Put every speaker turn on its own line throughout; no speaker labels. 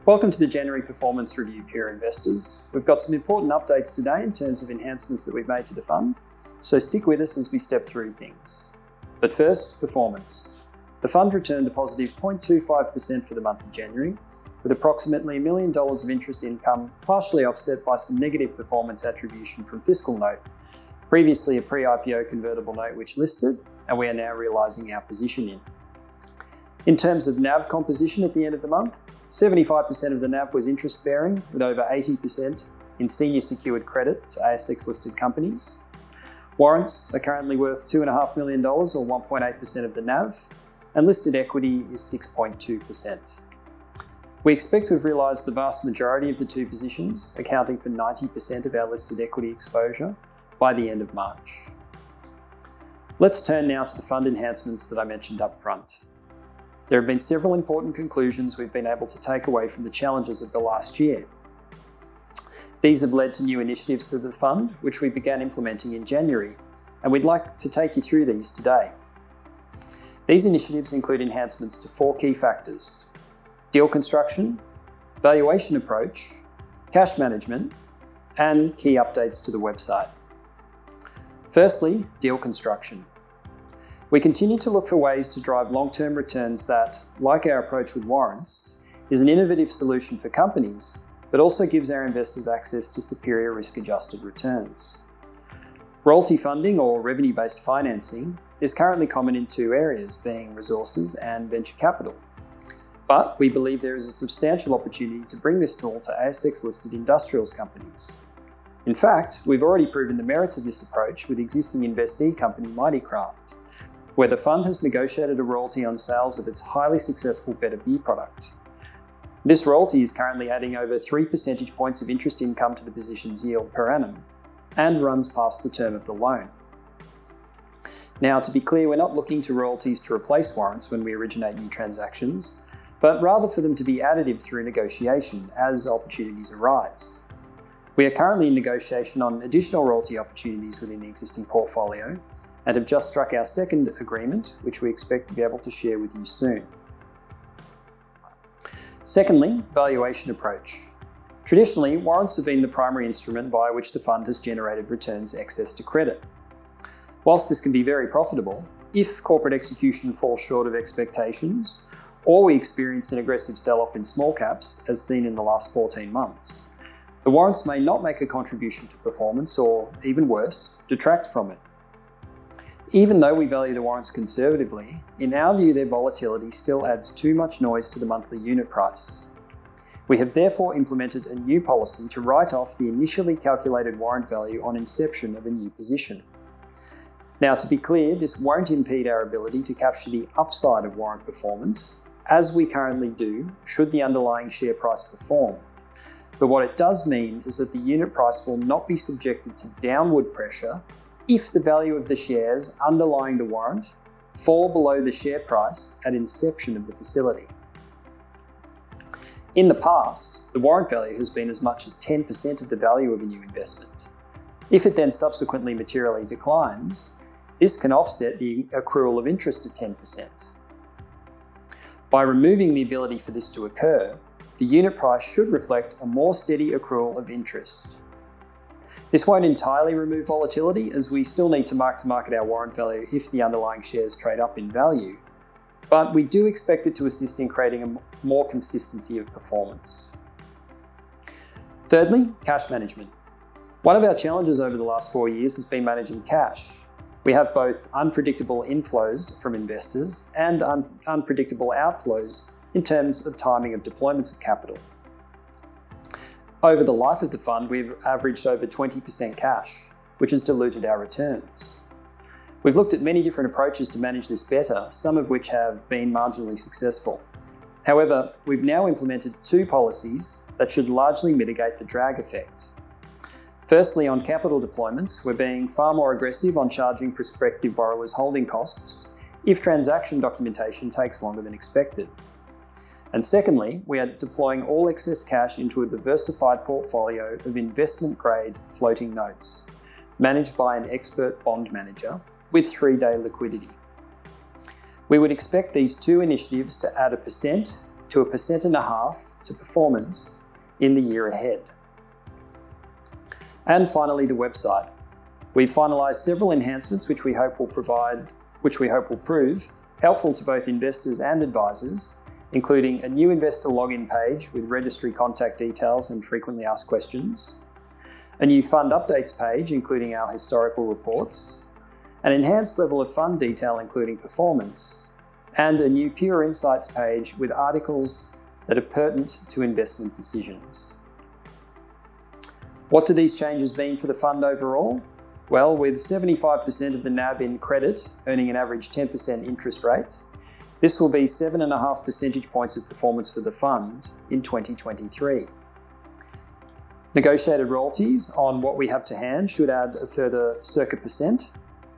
Welcome to the January Performance Review, Peer Investors. We've got some important updates today in terms of enhancements that we've made to the fund, so stick with us as we step through things. But first, performance. The fund returned a positive 0.25% for the month of January, with approximately $1 million of interest income partially offset by some negative performance attribution from Fiscal Note, previously a pre-IPO convertible note which listed, and we are now realising our position in. In terms of NAV composition at the end of the month, 75% of the NAV was interest-bearing, with over 80% in senior secured credit to ASX-listed companies. Warrants are currently worth $2.5 million, or 1.8% of the NAV, and listed equity is 6.2%. We expect to have realised the vast majority of the two positions, accounting for 90% of our listed equity exposure, by the end of March. Let's turn now to the fund enhancements that I mentioned up front. There have been several important conclusions we've been able to take away from the challenges of the last year. These have led to new initiatives to the fund, which we began implementing in January, and we'd like to take you through these today. These initiatives include enhancements to 4 key factors: deal construction, valuation approach, cash management, and key updates to the website. Firstly, deal construction. We continue to look for ways to drive long-term returns that, like our approach with warrants, is an innovative solution for companies, but also gives our investors access to superior risk-adjusted returns. Royalty funding, or revenue-based financing, is currently common in 2 areas, being resources and venture capital. But we believe there is a substantial opportunity to bring this tool to ASX-listed industrials companies. In fact, we've already proven the merits of this approach with existing investee company Mightycraft, where the fund has negotiated a royalty on sales of its highly successful Better Beer product. This royalty is currently adding over 3 percentage points of interest income to the position's yield per annum, and runs past the term of the loan. Now, to be clear, we're not looking to royalties to replace warrants when we originate new transactions, but rather for them to be additive through negotiation as opportunities arise. We are currently in negotiation on additional royalty opportunities within the existing portfolio, and have just struck our second agreement, which we expect to be able to share with you soon. Secondly, valuation approach. Traditionally, warrants have been the primary instrument via which the fund has generated returns excess to credit. Whilst this can be very profitable, if corporate execution falls short of expectations, or we experience an aggressive sell-off in small caps, as seen in the last 14 months, the warrants may not make a contribution to performance, or even worse, detract from it. Even though we value the warrants conservatively, in our view their volatility still adds too much noise to the monthly unit price. We have therefore implemented a new policy to write off the initially calculated warrant value on inception of a new position. Now, to be clear, this won't impede our ability to capture the upside of warrant performance, as we currently do, should the underlying share price perform. But what it does mean is that the unit price will not be subjected to downward pressure if the value of the shares underlying the warrant fall below the share price at inception of the facility. In the past, the warrant value has been as much as 10% of the value of a new investment. If it then subsequently materially declines, this can offset the accrual of interest at 10%. By removing the ability for this to occur, the unit price should reflect a more steady accrual of interest. This won't entirely remove volatility, as we still need to mark-to-market our warrant value if the underlying shares trade up in value, but we do expect it to assist in creating a more consistency of performance. Thirdly, cash management. One of our challenges over the last 4 years has been managing cash. We have both unpredictable inflows from investors and unpredictable outflows in terms of timing of deployments of capital. Over the life of the fund, we've averaged over 20% cash, which has diluted our returns. We've looked at many different approaches to manage this better, some of which have been marginally successful. However, we've now implemented 2 policies that should largely mitigate the drag effect. Firstly, on capital deployments, we're being far more aggressive on charging prospective borrowers holding costs if transaction documentation takes longer than expected. And secondly, we are deploying all excess cash into a diversified portfolio of investment-grade floating notes, managed by an expert bond manager with 3-day liquidity. We would expect these 2 initiatives to add 1% to 1.5% to performance in the year ahead. And finally, the website. We've finalised several enhancements which we hope will prove helpful to both investors and advisors, including a new investor login page with registry contact details and frequently asked questions, a new fund updates page including our historical reports, an enhanced level of fund detail including performance, and a new Pure Insights page with articles that are pertinent to investment decisions. What do these changes mean for the fund overall? Well, with 75% of the NAB in credit earning an average 10% interest rate, this will be 7.5 percentage points of performance for the fund in 2023. Negotiated royalties on what we have to hand should add a further circa percent,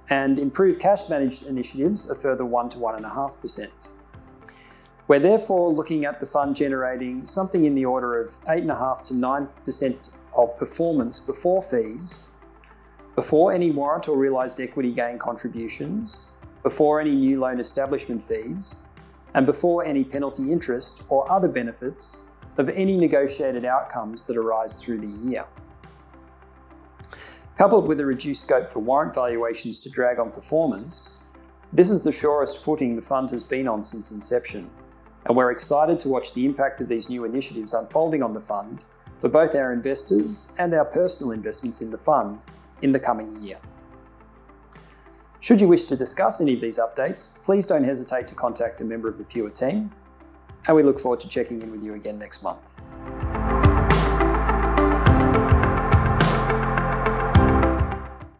and improved cash managed initiatives a further 1 to 1.5%. We're therefore looking at the fund generating something in the order of 8.5 to 9% of performance before fees, before any warrant or realised equity gain contributions, before any new loan establishment fees, and before any penalty interest or other benefits of any negotiated outcomes that arise through the year. Coupled with a reduced scope for warrant valuations to drag on performance, this is the surest footing the fund has been on since inception, and we're excited to watch the impact of these new initiatives unfolding on the fund for both our investors and our personal investments in the fund in the coming year. Should you wish to discuss any of these updates, please don't hesitate to contact a member of the Pure team, and we look forward to checking in with you again next month.